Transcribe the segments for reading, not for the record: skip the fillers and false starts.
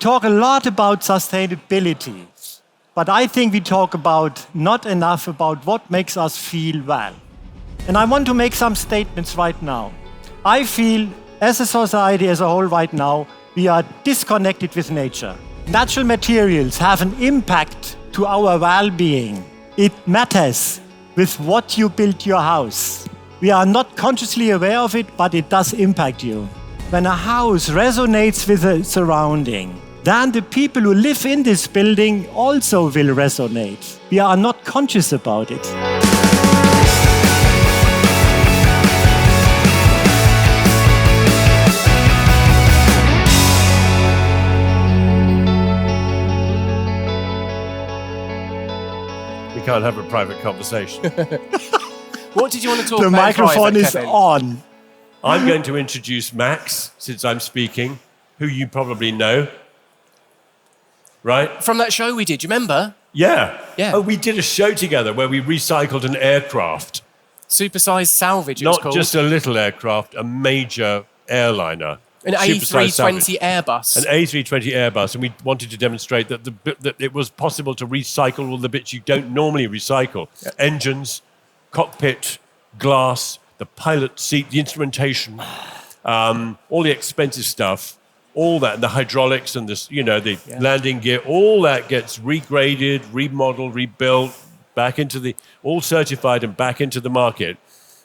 talk a lot about sustainability, but I think we talk about not enough about what makes us feel well. And I want to make some statements right now. I feel, as a society as a whole right now, we are disconnected with nature. Natural materials have an impact to our well-being. It matters with what you build your house. We are not consciously aware of it, but it does impact you. When a house resonates with the surrounding, then the people who live in this building also will resonate. We are not conscious about it. We can't have a private conversation. What did you want to talk The about? microphone is Kevin? on. I'm going to introduce Max, since I'm speaking, who you probably know. Right? From that show we did, you remember? Yeah. Yeah. Oh, we did a show together where we recycled an aircraft. Supersized salvage, it was Not called. just a little aircraft, a major airliner. An Supersized salvage. A320 Airbus. An A320 Airbus, and we wanted to demonstrate that that it was possible to recycle all the bits you don't normally recycle. Yep. Engines, cockpit, glass, the pilot seat, the instrumentation, all the expensive stuff, all that, and the hydraulics and the landing gear, all that gets regraded, remodeled, rebuilt, back into all certified and back into the market.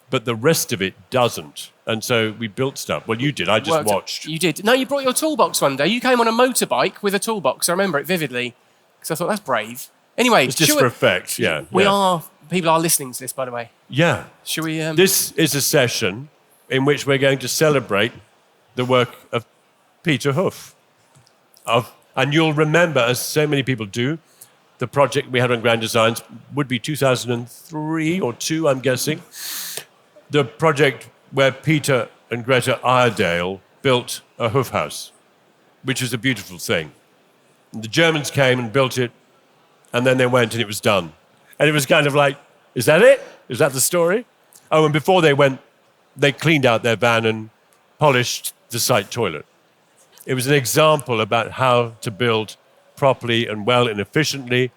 But the rest of it doesn't. And so we built stuff. Well, you did. I just watched. You did. No, you brought your toolbox one day. You came on a motorbike with a toolbox. I remember it vividly. Because I thought, that's brave. Anyway. It's just for effect, yeah. People are listening to this, by the way. Yeah. Should we... This is a session in which we're going to celebrate the work of Peter Huf. And you'll remember, as so many people do, the project we had on Grand Designs would be 2003 or 2, I'm guessing. The project where Peter and Greta Iredale built a HUF Haus, which was a beautiful thing. And the Germans came and built it, and then they went and it was done. And it was kind of like, is that it? Is that the story? Oh, and before they went, they cleaned out their van and polished the site toilet. It was an example about how to build properly and well and efficiently,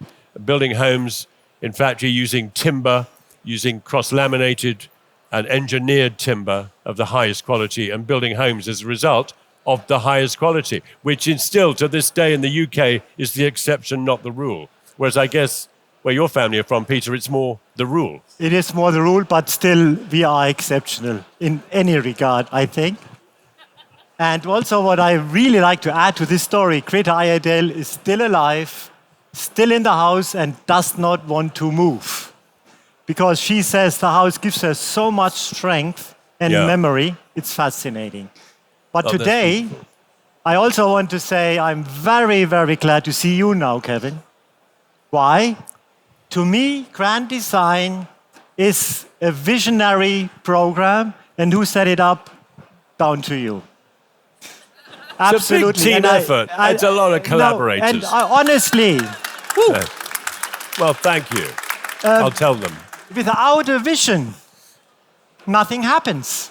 building homes in factory using timber, using cross-laminated and engineered timber of the highest quality, and building homes as a result of the highest quality, which still to this day in the UK is the exception, not the rule. Whereas I guess where your family are from, Peter, it's more the rule. It is more the rule, but still we are exceptional in any regard, I think. And also what I really like to add to this story, Greta Iredale is still alive, still in the house, and does not want to move. Because she says the house gives her so much strength and memory. It's fascinating. But today, I also want to say I'm very, very glad to see you now, Kevin. Why? To me, Grand Design is a visionary program, and who set it up? Down to you. Absolutely. It's a big team effort. It's a lot of collaborators. And honestly, well, thank you. I'll tell them. Without a vision, nothing happens.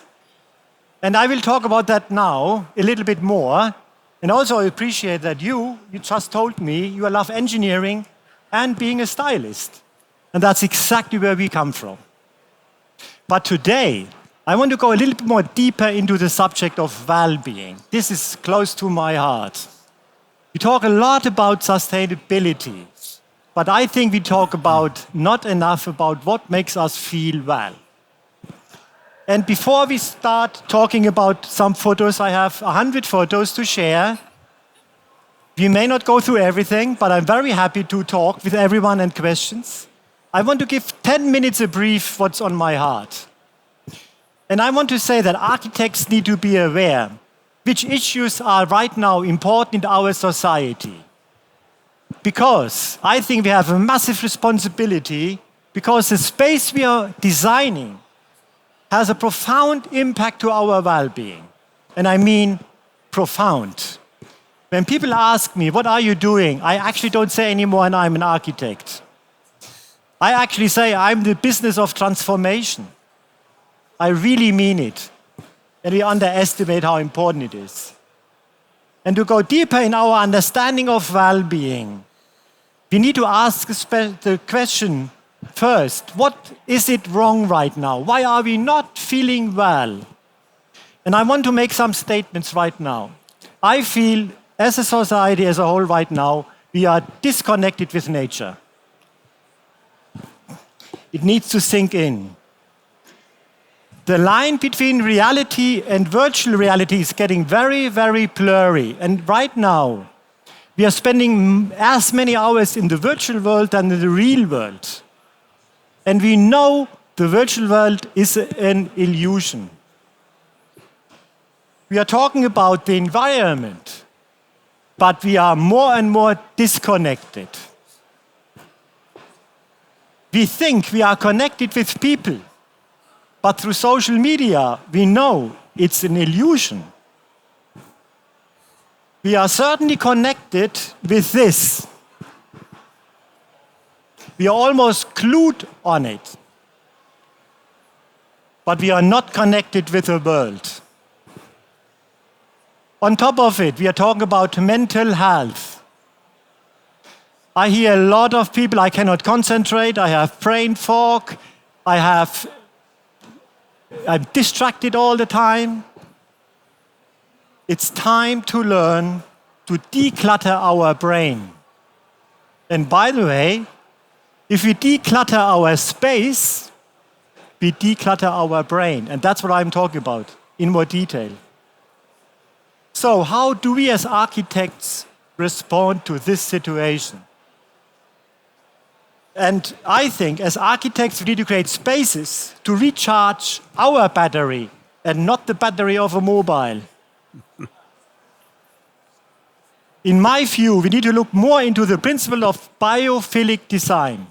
And I will talk about that now a little bit more. And also I appreciate that you just told me you love engineering and being a stylist. And that's exactly where we come from. But today, I want to go a little bit more deeper into the subject of well-being. This is close to my heart. We talk a lot about sustainability, but I think we talk about not enough about what makes us feel well. And before we start talking about some photos, I have 100 photos to share. We may not go through everything, but I'm very happy to talk with everyone and questions. I want to give 10 minutes a brief what's on my heart. And I want to say that architects need to be aware which issues are right now important in our society. Because I think we have a massive responsibility, because the space we are designing has a profound impact to our well-being. And I mean profound. When people ask me, what are you doing? I actually don't say anymore, and I'm an architect. I actually say I'm the business of transformation. I really mean it. And we underestimate how important it is. and to go deeper in our understanding of well-being, we need to ask the question first, what is it wrong right now? Why are we not feeling well? And I want to make some statements right now. I feel, as a society as a whole right now, we are disconnected with nature. It needs to sink in. The line between reality and virtual reality is getting very, very blurry. And right now, we are spending as many hours in the virtual world than in the real world. And we know the virtual world is an illusion. We are talking about the environment, but we are more and more disconnected. We think we are connected with people, but through social media, we know it's an illusion. We are certainly connected with this. We are almost glued on it. But we are not connected with the world. On top of it, we are talking about mental health. I hear a lot of people, I cannot concentrate, I have brain fog, I'm distracted all the time. It's time to learn to declutter our brain. And by the way, if we declutter our space, we declutter our brain. And that's what I'm talking about in more detail. So how do we as architects respond to this situation? And I think as architects, we need to create spaces to recharge our battery and not the battery of a mobile. In my view, we need to look more into the principle of biophilic design.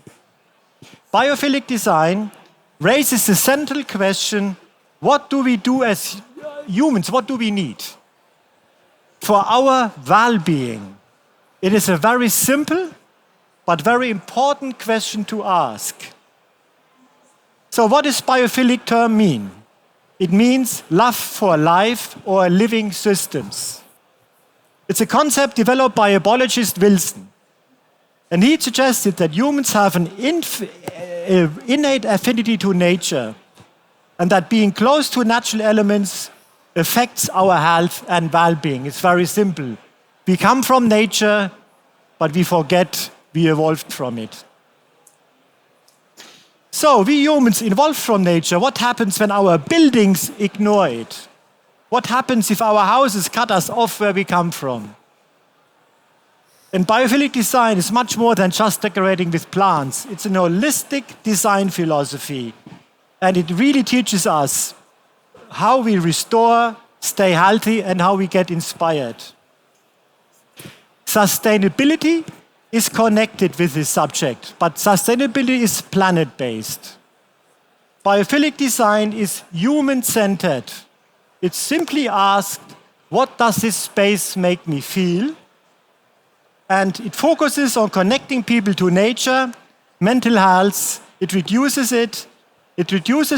Biophilic design raises the central question, what do we do as humans? What do we need for our well-being? It is a very simple but very important question to ask. So what does biophilic term mean? It means love for life or living systems. It's a concept developed by biologist Wilson. And he suggested that humans have an innate affinity to nature, and that being close to natural elements affects our health and well-being. It's very simple. We come from nature, but we forget we evolved from it. So, we humans evolved from nature. What happens when our buildings ignore it? What happens if our houses cut us off where we come from? And biophilic design is much more than just decorating with plants. It's a holistic design philosophy. And it really teaches us how we restore, stay healthy, and how we get inspired. Sustainability is connected with this subject, but sustainability is planet-based. Biophilic design is human-centered. It simply asked, what does this space make me feel? And it focuses on connecting people to nature, mental health, it reduces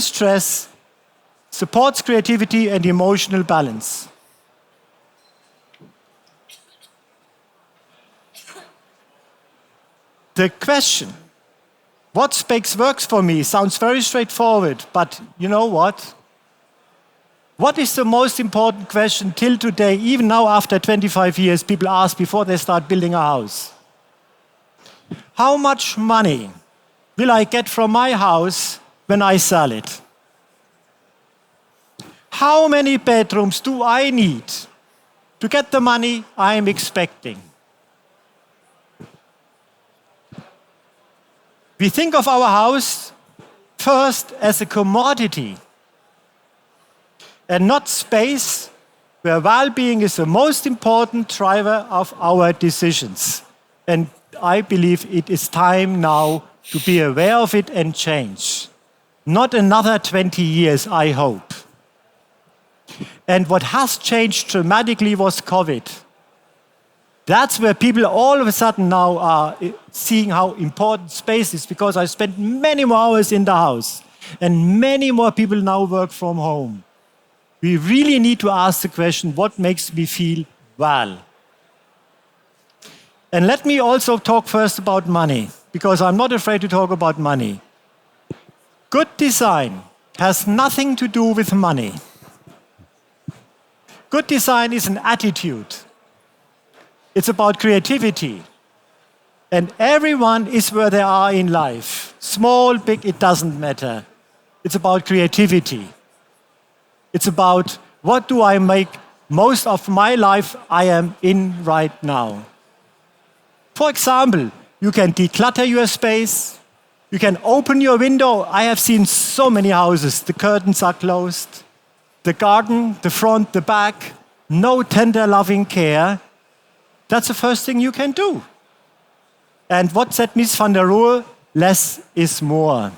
stress, supports creativity and emotional balance. The question, what space works for me, sounds very straightforward, but you know what? What is the most important question till today, even now after 25 years, people ask before they start building a house? How much money will I get from my house when I sell it? How many bedrooms do I need to get the money I am expecting? We think of our house first as a commodity and not space where well-being is the most important driver of our decisions. And I believe it is time now to be aware of it and change. Not another 20 years, I hope. And what has changed dramatically was COVID. That's where people all of a sudden now are seeing how important space is, because I spent many more hours in the house and many more people now work from home. We really need to ask the question, what makes me feel Well. And let me also talk first about money, because I'm not afraid to talk about money. Good design has nothing to do with money. Good design is an attitude. It's about creativity. And everyone is where they are in life. Small, big, it doesn't matter. It's about creativity. It's about what do I make most of my life I am in right now. For example, you can declutter your space. You can open your window. I have seen so many houses. The curtains are closed. The garden, the front, the back, no tender loving care. That's the first thing you can do. And what said Ms. van der Rohe? Less is more.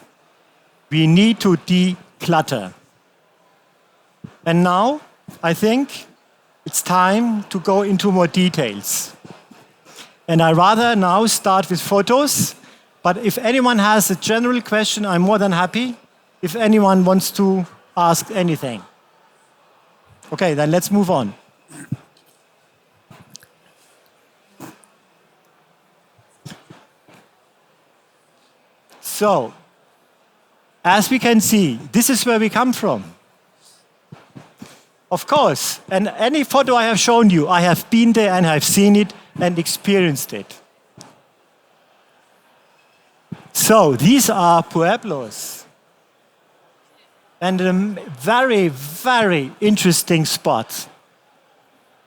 We need to declutter. And now, I think it's time to go into more details. And I rather now start with photos. But if anyone has a general question, I'm more than happy. If anyone wants to ask anything. Okay, then let's move on. So, as we can see, this is where we come from. Of course, and any photo I have shown you, I have been there and I've seen it and experienced it. So, these are pueblos. And a very, very interesting spot.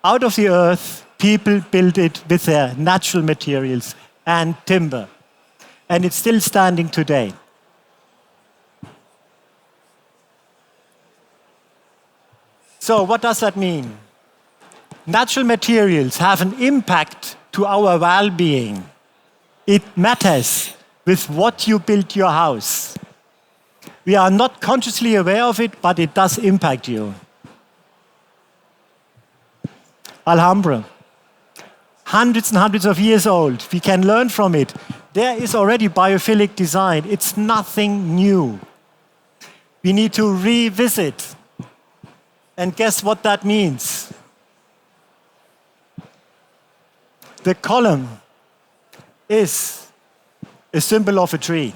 Out of the earth, people built it with their natural materials and timber. And it's still standing today. So what does that mean? Natural materials have an impact to our well-being. It matters with what you build your house. We are not consciously aware of it, but it does impact you. Alhambra, hundreds and hundreds of years old. We can learn from it. There is already biophilic design. It's nothing new. We need to revisit. And guess what that means? The column is a symbol of a tree.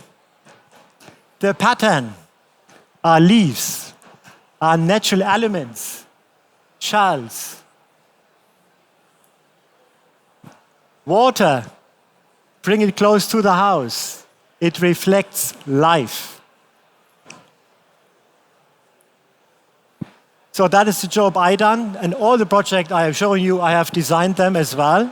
The pattern are leaves, are natural elements, shells. Water, bring it close to the house. It reflects life. So that is the job I done, and all the projects I have shown you, I have designed them as well.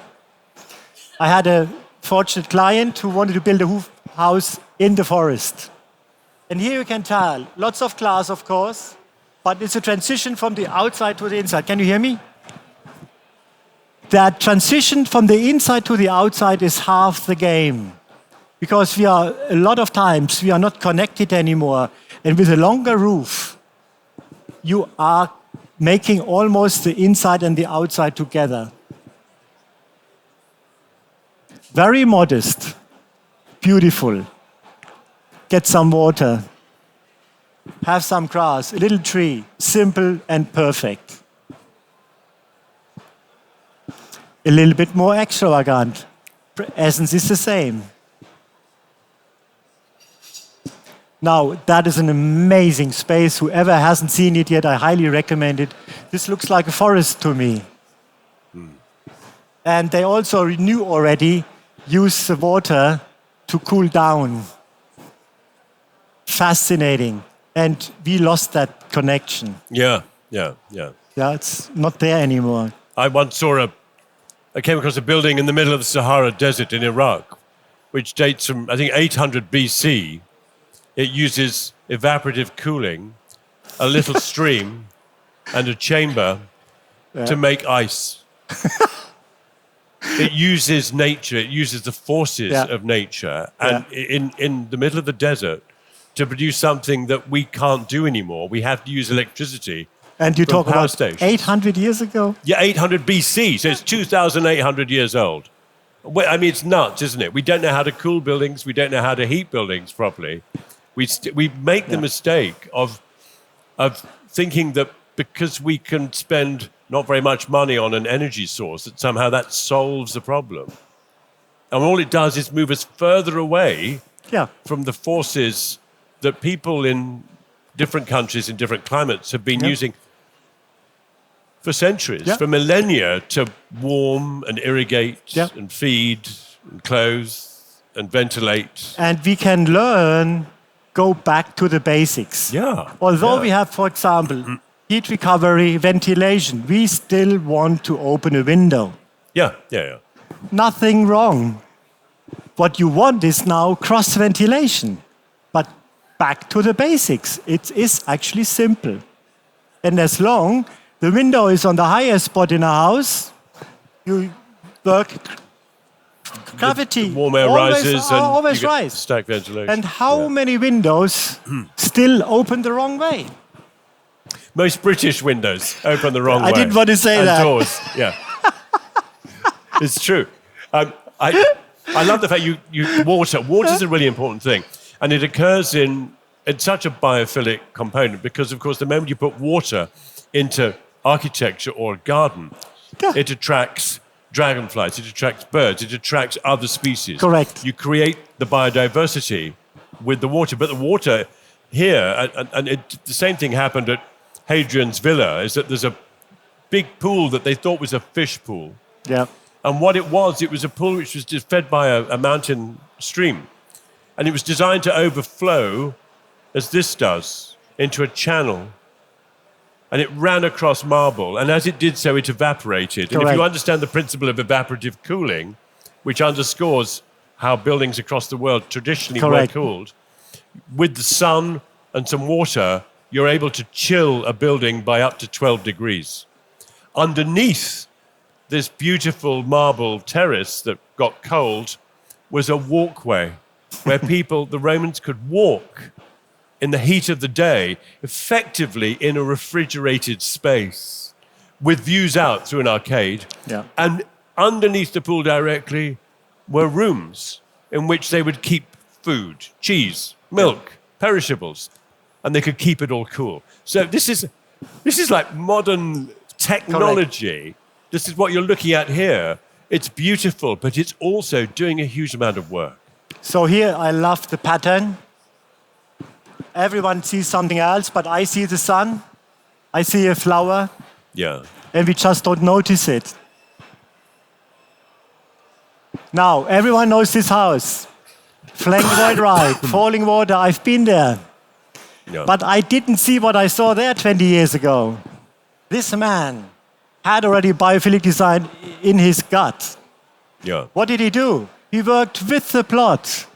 I had a fortunate client who wanted to build a HUF house in the forest. And here you can tell, lots of glass, of course, but it's a transition from the outside to the inside. Can you hear me? That transition from the inside to the outside is half the game. Because a lot of times, we are not connected anymore. And with a longer roof, you are making almost the inside and the outside together. Very modest, beautiful. Get some water, have some grass, a little tree, simple and perfect. A little bit more extravagant. Essence is the same. Now, that is an amazing space. Whoever hasn't seen it yet, I highly recommend it. This looks like a forest to me. And they also knew already, use the water to cool down. Fascinating. And we lost that connection. Yeah. Yeah, it's not there anymore. I came across a building in the middle of the Sahara Desert in Iraq, which dates from, I think, 800 BC. It uses evaporative cooling, a little stream, and a chamber to make ice. It uses nature, it uses the forces of nature, and in the middle of the desert, to produce something that we can't do anymore. We have to use electricity. And you talk about stations. 800 years ago? Yeah, 800 BC, so it's 2,800 years old. I mean, it's nuts, isn't it? We don't know how to cool buildings. We don't know how to heat buildings properly. We make the mistake of thinking that because we can spend not very much money on an energy source, that somehow that solves the problem. And all it does is move us further away from the forces that people in different countries, in different climates, have been using for centuries, for millennia, to warm and irrigate and feed and clothe and ventilate. And we can go back to the basics. Although we have, for example, heat recovery, ventilation, we still want to open a window. Nothing wrong. What you want is now cross-ventilation. But back to the basics. It is actually simple. And as long the window is on the highest spot in a house, you work gravity. The warm air rises and always you get rise. stack ventilation. And how many windows still open the wrong way? Most British windows open the wrong way. I didn't want to say and that. Doors, it's true. I love the fact water. Water is a really important thing, and it occurs in such a biophilic component because, of course, the moment you put water into architecture or a garden, it attracts dragonflies, it attracts birds, it attracts other species. Correct. You create the biodiversity with the water, but the water here, the same thing happened at Hadrian's Villa, is that there's a big pool that they thought was a fish pool. And what it was a pool which was just fed by a mountain stream. And it was designed to overflow, as this does, into a channel. And it ran across marble. And as it did so, it evaporated. And if you understand the principle of evaporative cooling, which underscores how buildings across the world traditionally were cooled, with the sun and some water, you're able to chill a building by up to 12 degrees. Underneath this beautiful marble terrace that got cold was a walkway where the Romans could walk in the heat of the day, effectively in a refrigerated space with views out through an arcade. And underneath the pool directly were rooms in which they would keep food, cheese, milk, perishables, and they could keep it all cool. So this is like modern technology. This is what you're looking at here. It's beautiful, but it's also doing a huge amount of work. So here I love the pattern. Everyone sees something else, but I see the sun, I see a flower, and we just don't notice it. Now, everyone knows this house. Flanked right, falling water, I've been there. But I didn't see what I saw there 20 years ago. This man had already biophilic design in his gut. What did he do? He worked with the plot.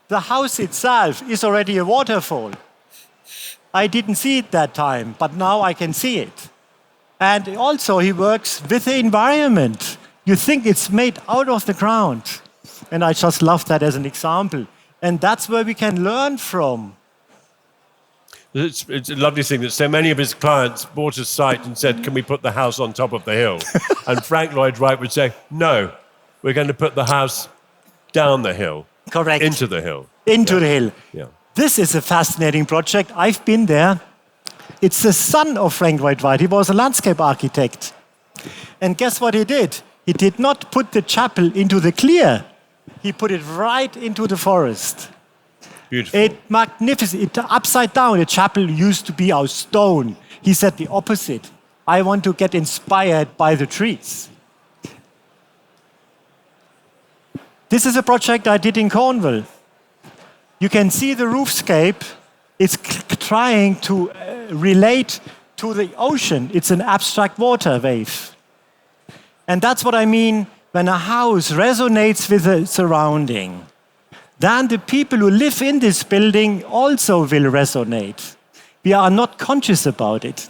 The house itself is already a waterfall. I didn't see it that time, but now I can see it. And also he works with the environment. You think it's made out of the ground. And I just love that as an example. And that's where we can learn from. It's a lovely thing that so many of his clients bought a site and said, can we put the house on top of the hill? And Frank Lloyd Wright would say, no, we're going to put the house down the hill. Into the hill. Into the hill. This is a fascinating project. I've been there. It's the son of Frank Lloyd Wright. He was a landscape architect. And guess what he did? He did not put the chapel into the clear. He put it right into the forest. Beautiful. Magnificent. Upside down. The chapel used to be out stone. He said the opposite. I want to get inspired by the trees. This is a project I did in Cornwall. You can see the roofscape. It's trying to relate to the ocean. It's an abstract water wave. And that's what I mean when a house resonates with the surrounding. Then the people who live in this building also will resonate. We are not conscious about it.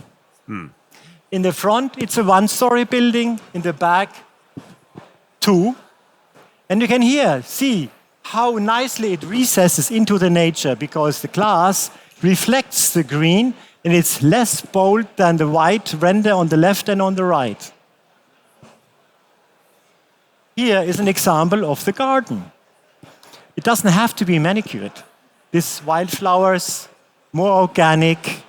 In the front, it's a one-story building. In the back, 2. And you can see how nicely it recesses into the nature because the glass reflects the green and it's less bold than the white render on the left and on the right. Here is an example of the garden. It doesn't have to be manicured. These wildflowers, more organic,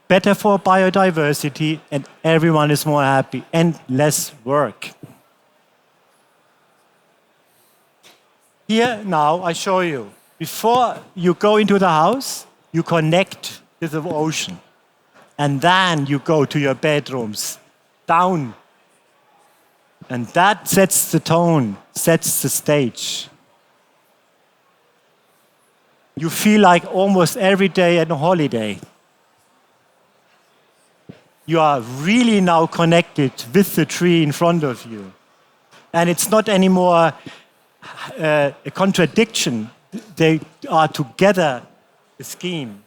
better for biodiversity, and everyone is more happy and less work. Here now I show you. Before you go into the house, you connect with the ocean. And then you go to your bedrooms, down. And that sets the tone, sets the stage. You feel like almost every day at a holiday. You are really now connected with the tree in front of you. And it's not anymore a contradiction. They are together a scheme.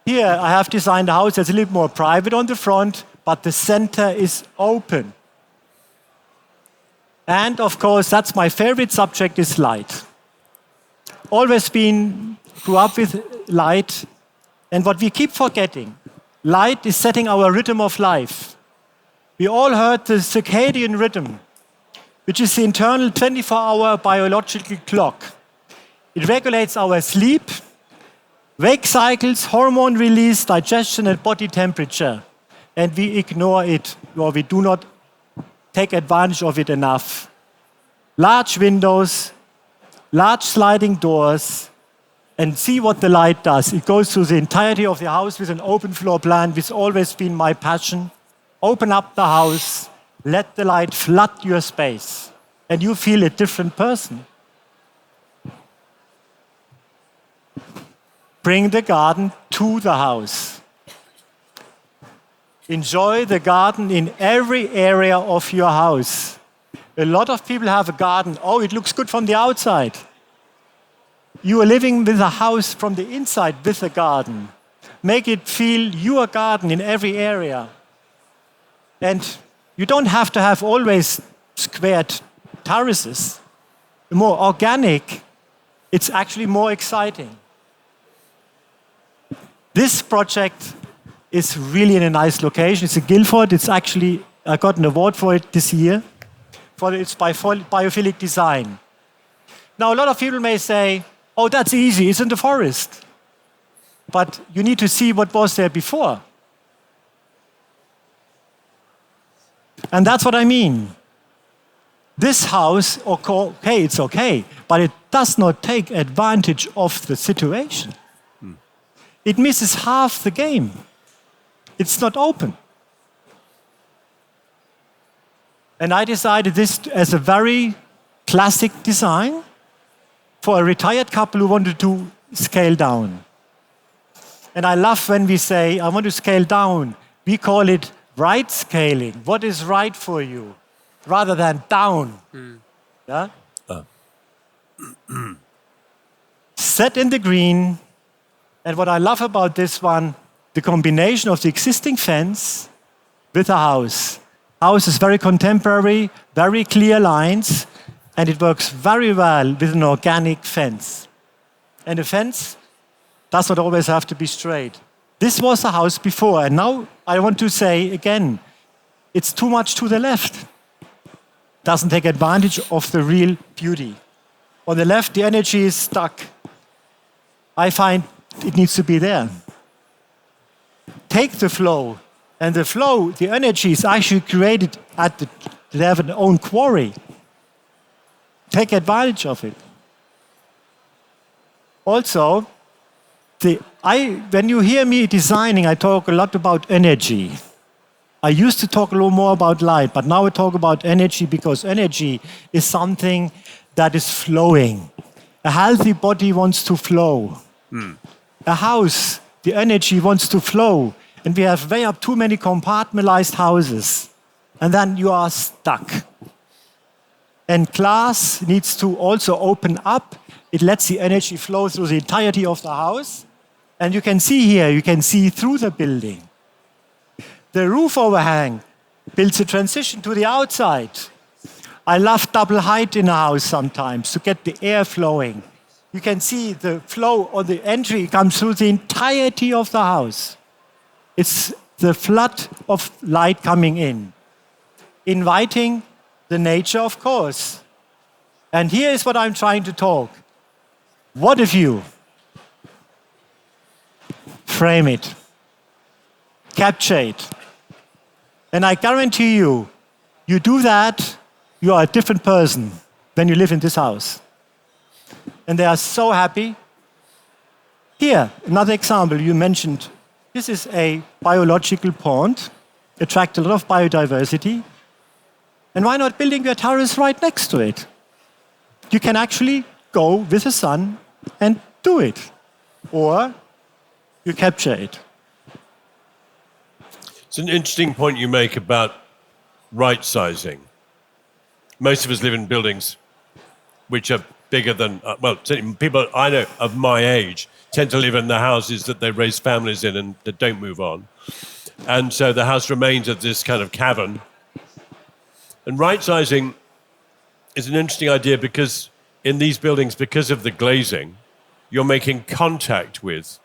Here I have designed a house that's a little more private on the front, but the center is open. And of course, that's my favorite subject is light. Always grew up with light. And what we keep forgetting, light is setting our rhythm of life. We all heard the circadian rhythm, which is the internal 24-hour biological clock. It regulates our sleep, wake cycles, hormone release, digestion, and body temperature. And we ignore it, or we do not take advantage of it enough. Large windows, large sliding doors, and see what the light does. It goes through the entirety of the house with an open floor plan, which has always been my passion. Open up the house, let the light flood your space, and you feel a different person. Bring the garden to the house. Enjoy the garden in every area of your house. A lot of people have a garden. Oh, it looks good from the outside. You are living with a house from the inside with a garden. Make it feel your garden in every area. And you don't have to have always squared terraces. The more organic, it's actually more exciting. This project is really in a nice location. It's in Guildford. It's actually, I got an award for it this year. It's by biophilic design. Now, a lot of people may say, oh, that's easy, it's in the forest. But you need to see what was there before. And that's what I mean. This house, okay, it's okay, but it does not take advantage of the situation. It misses half the game. It's not open. And I decided this as a very classic design for a retired couple who wanted to scale down. And I love when we say, I want to scale down. We call it right scaling. What is right for you? Rather than down. Yeah? Set in the green. And what I love about this one, the combination of the existing fence with a house. House is very contemporary, very clear lines, and it works very well with an organic fence. And a fence does not always have to be straight. This was a house before, and now I want to say again, it's too much to the left. Doesn't take advantage of the real beauty. On the left, the energy is stuck. I find it needs to be there. Take the flow, and the flow, the energy is actually created they have an own quarry. Take advantage of it. Also, when you hear me designing, I talk a lot about energy. I used to talk a little more about light, but now I talk about energy because energy is something that is flowing. A healthy body wants to flow. A house, the energy wants to flow. And we have way up too many compartmentalized houses. And then you are stuck. And glass needs to also open up. It lets the energy flow through the entirety of the house. And you can see here, you can see through the building. The roof overhang builds a transition to the outside. I love double height in a house sometimes to get the air flowing. You can see the flow on the entry comes through the entirety of the house. It's the flood of light coming in. Inviting the nature, of course. And here is what I'm trying to talk. What if you frame it, capture it. And I guarantee you, you do that, you are a different person when you live in this house. And they are so happy. Here, another example you mentioned. This is a biological pond, attract a lot of biodiversity. And why not building your terrace right next to it? You can actually go with the sun and do it. Or you capture it. It's an interesting point you make about right sizing. Most of us live in buildings which are bigger than, certainly people I know of my age tend to live in the houses that they raise families in and that don't move on. And so the house remains as this kind of cavern. And right sizing is an interesting idea because in these buildings, because of the glazing, you're making contact with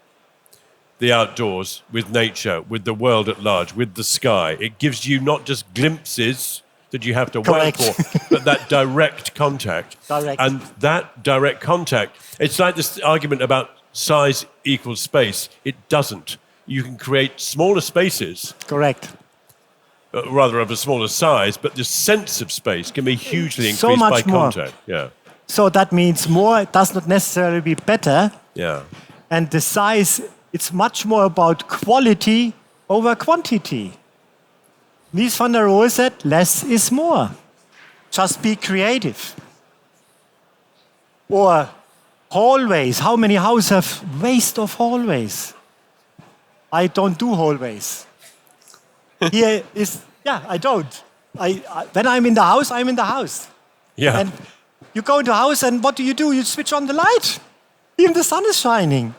the outdoors, with nature, with the world at large, with the sky. It gives you not just glimpses that you have to Correct. work for, but that direct contact. Direct. And that direct contact, it's like this argument about size equals space. It doesn't. You can create smaller spaces, Correct. Rather of a smaller size, but the sense of space can be hugely increased So by much more. contact. Yeah, So that means more does not necessarily be better. yeah. And the size, it's much more about quality over quantity. Mies van der Rohe said, less is more. Just be creative. Or hallways. How many houses have waste of hallways? I don't do hallways. Here is, I don't. When I'm in the house, I'm in the house. Yeah. And you go into a house and what do? You switch on the light. Even the sun is shining.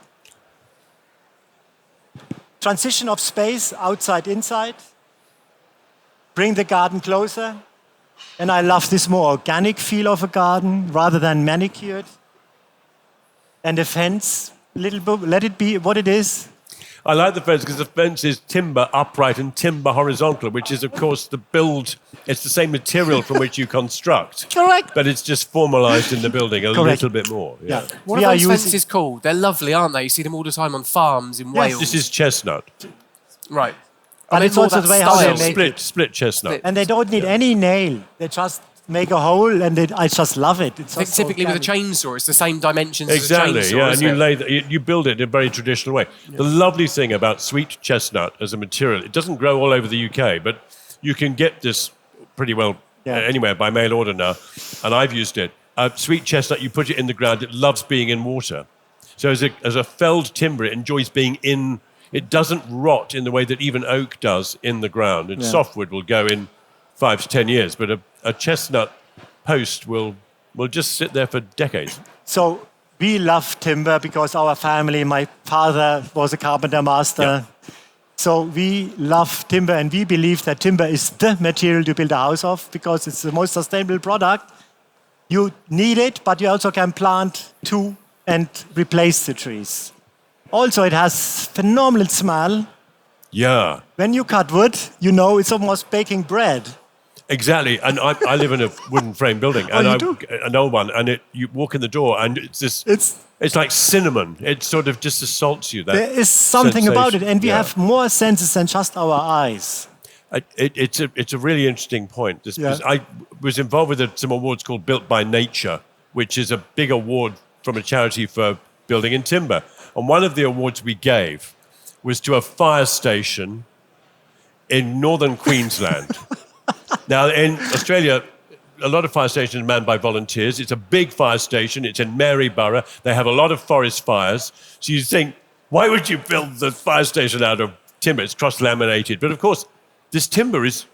Transition of space, outside, inside. Bring the garden closer. And I love this more organic feel of a garden rather than manicured. And the fence, let it be what it is. I like the fence because the fence is timber upright and timber horizontal, which is, of course, it's the same material from which you construct. Correct. But it's just formalized in the building a Correct. little bit more. Yeah. What We are are those using- fences called? They're lovely, aren't they? You see them all the time on farms in Wales. This is chestnut. Right. But I it's mean more also that the way how they style. make Split chestnut. Split. And they don't need any nail. They just make a hole and I just love it. It's I think just typically with a organic. chainsaw, it's the same dimensions Exactly, as a chainsaw, yeah, and isn't you it? you build it in a very traditional way. The lovely thing about sweet chestnut as a material, it doesn't grow all over the UK, but you can get this pretty well anywhere by mail order now, and I've used it. Sweet chestnut, you put it in the ground, it loves being in water. So as a felled timber, it enjoys being in. It doesn't rot in the way that even oak does in the ground. And softwood will go in 5 to 10 years, but a chestnut post will just sit there for decades. So we love timber because our family, my father was a carpenter master. Yeah. So we love timber and we believe that timber is the material to build a house of because it's the most sustainable product. You need it, but you also can plant two and replace the trees. Also, it has phenomenal smell. Yeah, When you cut wood, you know it's almost baking bread. exactly. And I live in a wooden frame building, and you do? an old one, and you walk in the door, and it's like cinnamon. It sort of just assaults you. That There is something about it, sensation. and we Yeah. have more senses than just our eyes. It's a really interesting point. Yeah. I was involved with some awards called Built by Nature, which is a big award from a charity for building in timber. And one of the awards we gave was to a fire station in northern Queensland. Now, in Australia, a lot of fire stations are manned by volunteers. It's a big fire station. It's in Maryborough. They have a lot of forest fires. So you think, why would you build the fire station out of timber? It's cross-laminated. But of course, this timber is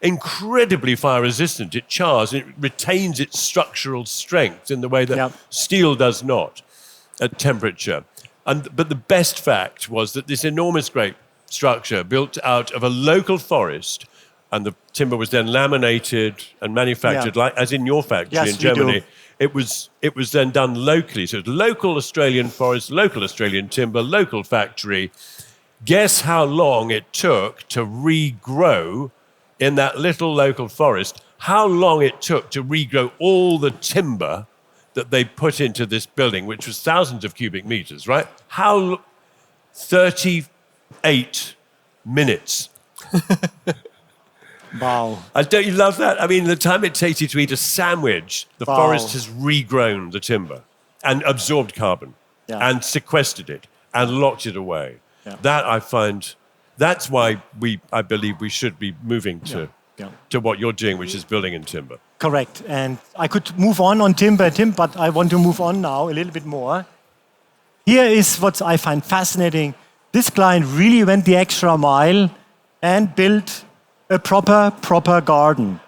incredibly fire resistant. It chars and it retains its structural strength in the way that steel does not at temperature. But the best fact was that this enormous great structure built out of a local forest, and the timber was then laminated and manufactured, like as in your factory in Germany. It was then done locally. So it's local Australian forest, local Australian timber, local factory. Guess how long it took to regrow in that little local forest? How long it took to regrow all the timber that they put into this building, which was thousands of cubic meters, right? 38 minutes. Wow. Don't you love that? I mean, the time it takes you to eat a sandwich, the Wow. forest has regrown the timber and absorbed carbon and sequestered it and locked it away. Yeah. That I find, that's why I believe we should be moving to what you're doing, which is building in timber. Correct. And I could move on timber, Tim, but I want to move on now a little bit more. Here is what I find fascinating. This client really went the extra mile and built a proper garden.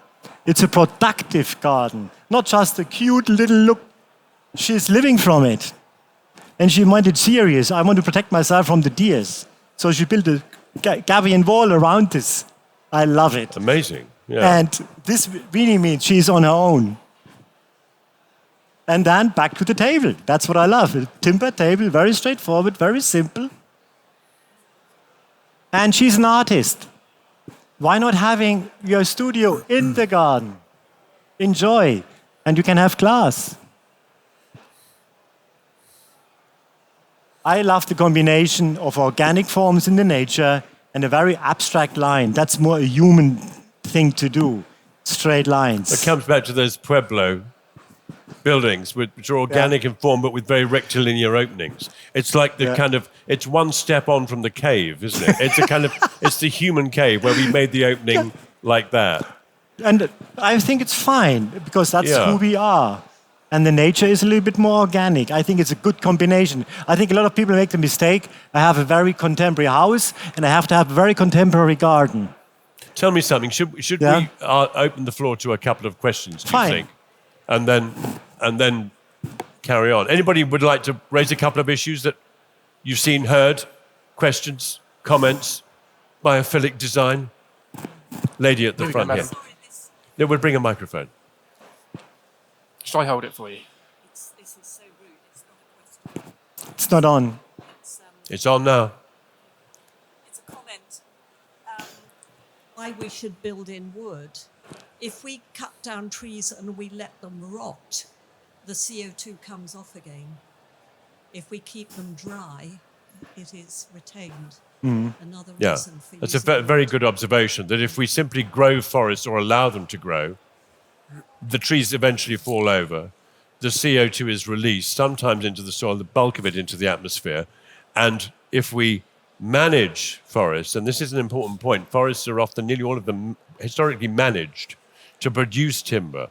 It's a productive garden, not just a cute little look. She's living from it. And she made it serious. I want to protect myself from the deers. So she built a gabion wall around this. I love it. Amazing. Yeah. And this really means she's on her own. And then back to the table. That's what I love. A timber table, very straightforward, very simple. And she's an artist. Why not having your studio in the garden? Enjoy. And you can have class. I love the combination of organic forms in the nature and a very abstract line. That's more a human thing to do. Straight lines. It comes back to those Pueblo buildings, which are organic in form, but with very rectilinear openings. It's like the kind of, it's one step on from the cave, isn't it? It's a kind of, it's the human cave where we made the opening like that. And I think it's fine, because that's who we are. And the nature is a little bit more organic. I think it's a good combination. I think a lot of people make the mistake, I have a very contemporary house, and I have to have a very contemporary garden. Tell me something. Should we open the floor to a couple of questions, do you think? And then carry on. Anybody would like to raise a couple of issues that you've seen, heard? Questions, comments, biophilic design? Lady at the front here. Yeah, we'll bring a microphone. Should I hold it for you? This is so rude. It's not a question. It's not on. It's on now. It's a comment. Why we should build in wood. If we cut down trees and we let them rot, the CO2 comes off again. If we keep them dry, it is retained. Another reason for that's a very good observation, that if we simply grow forests or allow them to grow, the trees eventually fall over, the CO2 is released, sometimes into the soil, the bulk of it into the atmosphere. And if we manage forests, and this is an important point, forests are often, nearly all of them, historically managed to produce timber.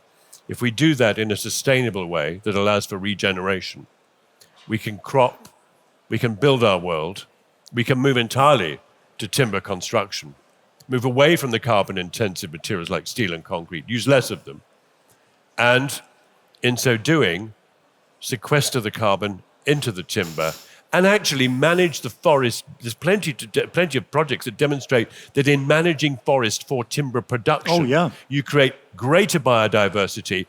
If we do that in a sustainable way that allows for regeneration, we can crop, we can build our world, we can move entirely to timber construction, move away from the carbon-intensive materials like steel and concrete, use less of them, and in so doing, sequester the carbon into the timber and actually manage the forest. There's plenty of projects that demonstrate that in managing forest for timber production, you create greater biodiversity,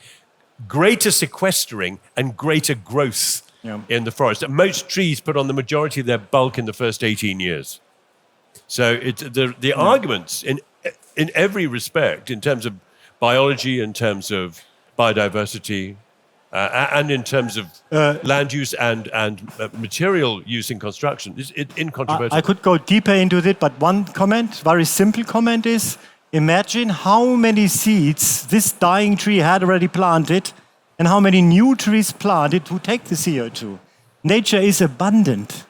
greater sequestering, and greater growth in the forest. And most trees put on the majority of their bulk in the first 18 years. So it's the arguments in every respect, in terms of biology, in terms of biodiversity, and in terms of land use and material use in construction, is incontrovertible. I could go deeper into it, but one comment, very simple comment is, imagine how many seeds this dying tree had already planted and how many new trees planted to take the CO2. Nature is abundant.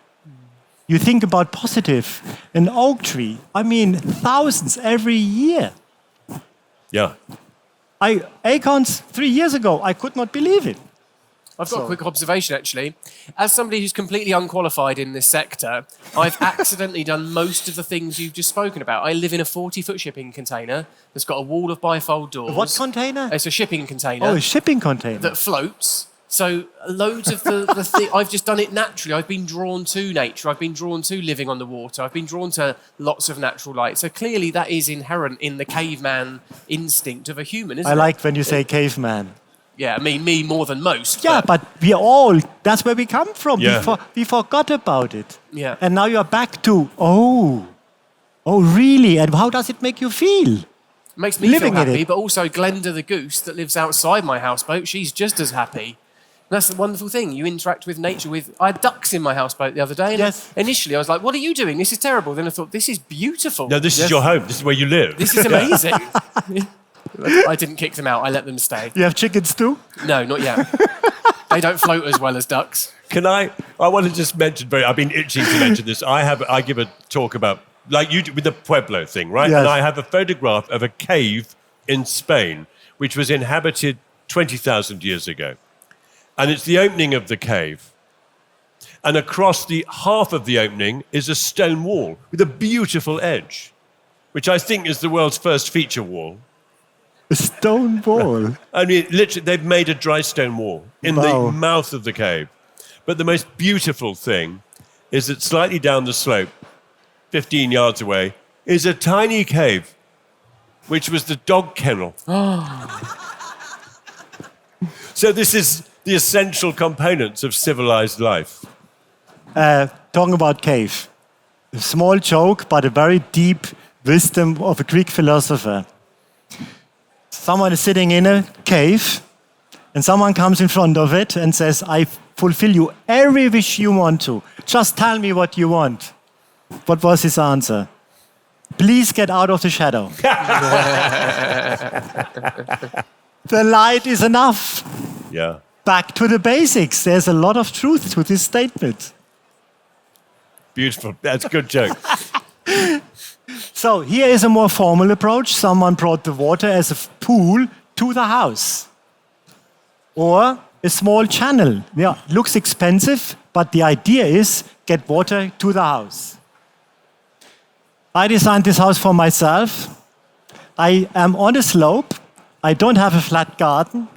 You think about positive, an oak tree, I mean, thousands every year. Yeah. Acorns 3 years ago, I could not believe it. I've got a quick observation, actually. As somebody who's completely unqualified in this sector, I've accidentally done most of the things you've just spoken about. I live in a 40-foot shipping container that's got a wall of bifold doors. What container? It's a shipping container. Oh, a shipping container. That floats. So loads of the thing, I've just done it naturally. I've been drawn to nature. I've been drawn to living on the water. I've been drawn to lots of natural light. So clearly that is inherent in the caveman instinct of a human, isn't it? I like when you say caveman. Yeah, I mean, me more than most. Yeah, but we all, that's where we come from. Yeah. We forgot about it. Yeah. And now you're back to, oh, really? And how does it make you feel? It makes me Living feel in happy, it. but also Glenda the goose that lives outside my houseboat, she's just as happy. That's the wonderful thing. You interact with nature. I had ducks in my houseboat the other day. And Yes. initially, I was like, what are you doing? This is terrible. Then I thought, this is beautiful. No, this is your home. This is where you live. This is amazing. I didn't kick them out. I let them stay. You have chickens too? No, not yet. They don't float as well as ducks. Can I want to just mention, I've been itching to mention this. I give a talk about, like you do with the Pueblo thing, right? Yes. And I have a photograph of a cave in Spain, which was inhabited 20,000 years ago. And it's the opening of the cave. And across the half of the opening is a stone wall with a beautiful edge, which I think is the world's first feature wall. A stone wall. I mean, literally, they've made a dry stone wall in the mouth of the cave. But the most beautiful thing is that slightly down the slope, 15 yards away, is a tiny cave, which was the dog kennel. So this is the essential components of civilized life. Talking about cave. A small joke, but a very deep wisdom of a Greek philosopher. Someone is sitting in a cave, and someone comes in front of it and says, I fulfill you every wish you want to. Just tell me what you want. What was his answer? Please get out of the shadow. The light is enough. Yeah. Back to the basics. There's a lot of truth to this statement. Beautiful. That's a good joke. So here is a more formal approach. Someone brought the water as a pool to the house. Or a small channel. Yeah, looks expensive, but the idea is get water to the house. I designed this house for myself. I am on a slope. I don't have a flat garden,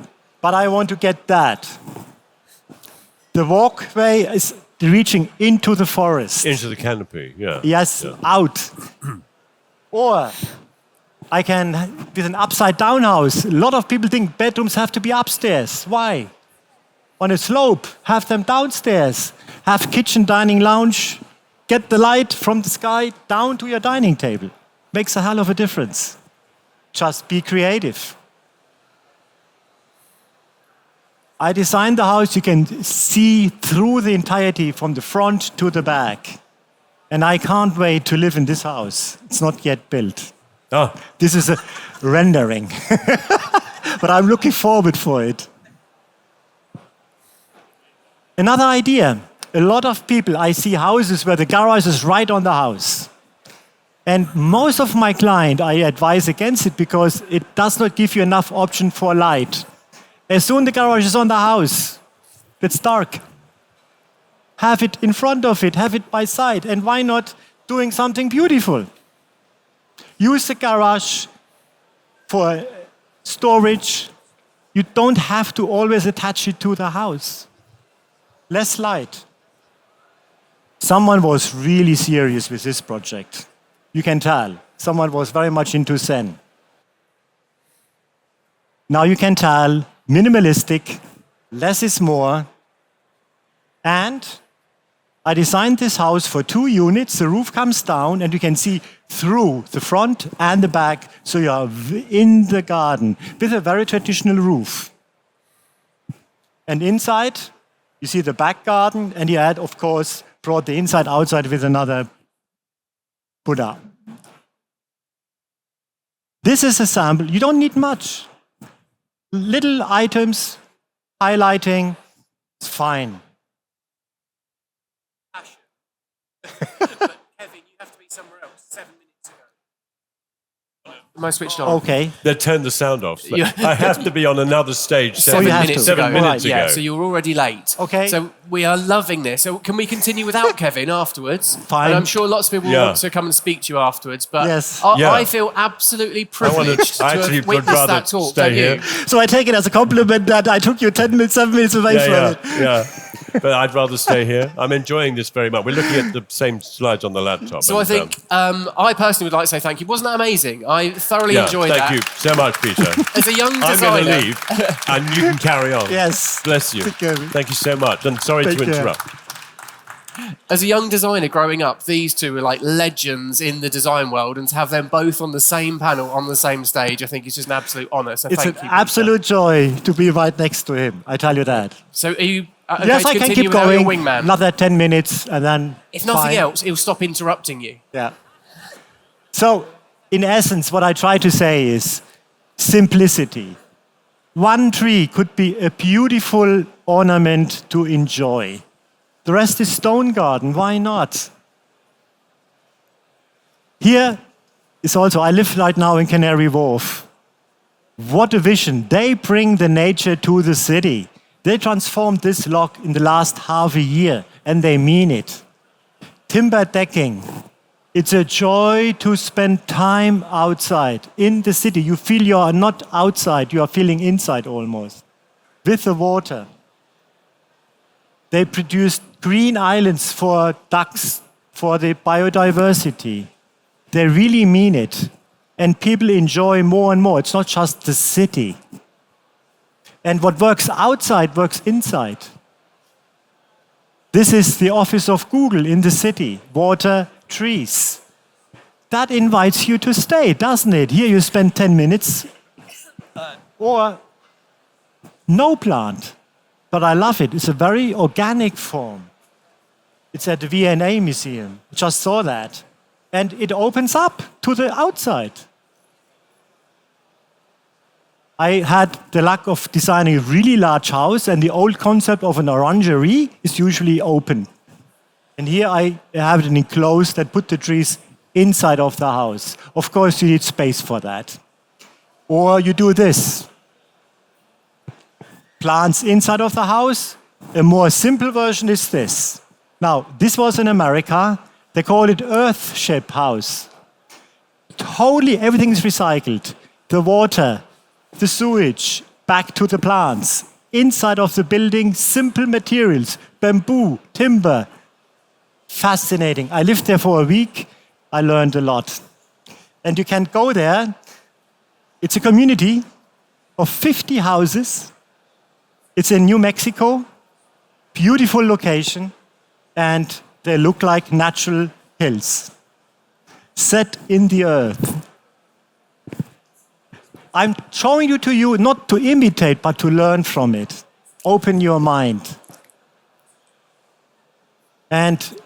but I want to get that. The walkway is reaching into the forest. Into the canopy, yeah. Yes, Yeah. out. Or I can, with an upside-down house, a lot of people think bedrooms have to be upstairs. Why? On a slope, have them downstairs. Have kitchen, dining, lounge. Get the light from the sky down to your dining table. Makes a hell of a difference. Just be creative. I designed the house, you can see through the entirety from the front to the back. And I can't wait to live in this house. It's not yet built. Oh, This is a rendering. But I'm looking forward for it. Another idea. A lot of people, I see houses where the garage is right on the house. And most of my clients, I advise against it because it does not give you enough option for light. As soon as the garage is on the house, it's dark. Have it in front of it, have it by side, and why not doing something beautiful? Use the garage for storage. You don't have to always attach it to the house. Less light. Someone was really serious with this project. You can tell. Someone was very much into Zen. Now you can tell, minimalistic, less is more. And I designed this house for 2 units. The roof comes down and you can see through the front and the back. So you are in the garden with a very traditional roof. And inside, you see the back garden, and you had, of course, brought the inside outside with another Buddha. This is a sample. You don't need much. Little items, highlighting, it's fine. But Kevin, you have to be somewhere else 7 minutes ago. Am I switched on? Okay. they turned the sound off. So Yeah. I have to be on another stage Seven you have minutes to. ago. 7 minutes Yeah, ago. so you're already late. Okay. So we are loving this. So can we continue without Kevin afterwards? Fine. And I'm sure lots of people Yeah. want to come and speak to you afterwards. But Yes. Yeah. I feel absolutely privileged to I actually have would witnessed rather that talk. stay Don't here. you? So I take it as a compliment that I took you 7 minutes away from Yeah, it. yeah. But I'd rather stay here. I'm enjoying this very much. We're looking at the same slides on the laptop. So I and, think I personally would like to say thank you. Wasn't that amazing? I thoroughly enjoyed thank that. you so much, Peter. As a young I'm going designer, to leave, and you can carry on. Yes. Bless you. Thank you. Thank you so much. And sorry Take to care. interrupt. As a young designer growing up, these two are like legends in the design world, and to have them both on the same panel, on the same stage, I think is just an absolute honour. So It's thank an you, Peter. absolute joy to be right next to him, I tell you that. So are you okay Yes, to I can continue keep without your going. wingman? Another 10 minutes and then If nothing fine. else, he'll stop interrupting you. Yeah. So, in essence, what I try to say is simplicity. One tree could be a beautiful ornament to enjoy. The rest is stone garden. Why not? Here is also, I live right now in Canary Wharf. What a vision. They bring the nature to the city. They transformed this lock in the last half a year, and they mean it. Timber decking. It's a joy to spend time outside in the city. You feel you are not outside, you are feeling inside almost. With the water. They produced green islands for ducks, for the biodiversity. They really mean it. And people enjoy more and more. It's not just the city. And what works outside works inside. This is the office of Google in the city. Water, trees. That invites you to stay, doesn't it? Here you spend 10 minutes or no plant. But I love it. It's a very organic form. It's at the V&A Museum. I just saw that. And it opens up to the outside. I had the luck of designing a really large house, and the old concept of an orangery is usually open. And here I have it enclosed that put the trees inside of the house. Of course, you need space for that. Or you do this. Plants inside of the house. A more simple version is this. Now, this was in America. They call it earth-shaped house. Totally everything is recycled. The water, the sewage, back to the plants. Inside of the building, simple materials, bamboo, timber. Fascinating. I lived there for a week. I learned a lot. And you can go there. It's a community of 50 houses. It's in New Mexico. Beautiful location. And they look like natural hills. Set in the earth. I'm showing you to you not to imitate, but to learn from it. Open your mind. And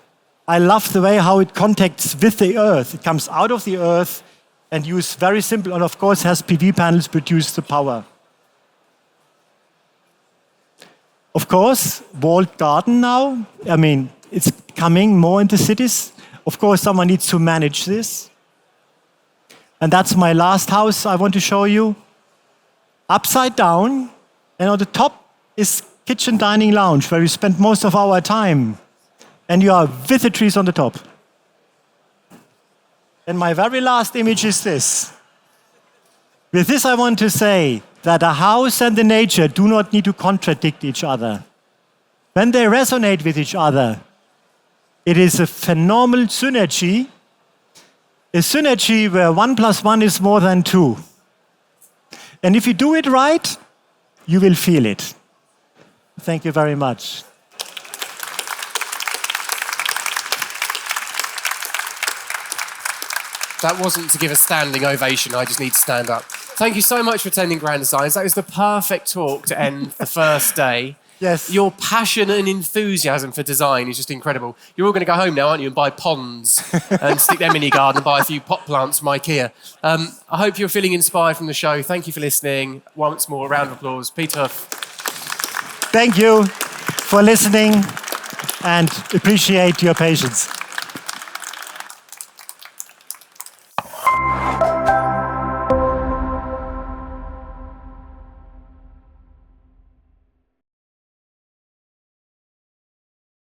I love the way how it contacts with the earth. It comes out of the earth and use very simple, and of course has PV panels produce the power. Of course, walled garden now. I mean, it's coming more into cities. Of course, someone needs to manage this. And that's my last house I want to show you. Upside down, and on the top is kitchen dining lounge, where we spend most of our time. And you are with the trees on the top. And my very last image is this. With this, I want to say that a house and the nature do not need to contradict each other. When they resonate with each other, it is a phenomenal synergy. A synergy where 1 + 1 is more than 2. And if you do it right, you will feel it. Thank you very much. That wasn't to give a standing ovation, I just need to stand up. Thank you so much for attending Grand Designs. That was the perfect talk to end the first day. Yes. Your passion and enthusiasm for design is just incredible. You're all going to go home now, aren't you, and buy ponds and stick them in your garden and buy a few pot plants from IKEA. I hope you're feeling inspired from the show. Thank you for listening. Once more, a round of applause. Peter Huf. Thank you for listening and appreciate your patience.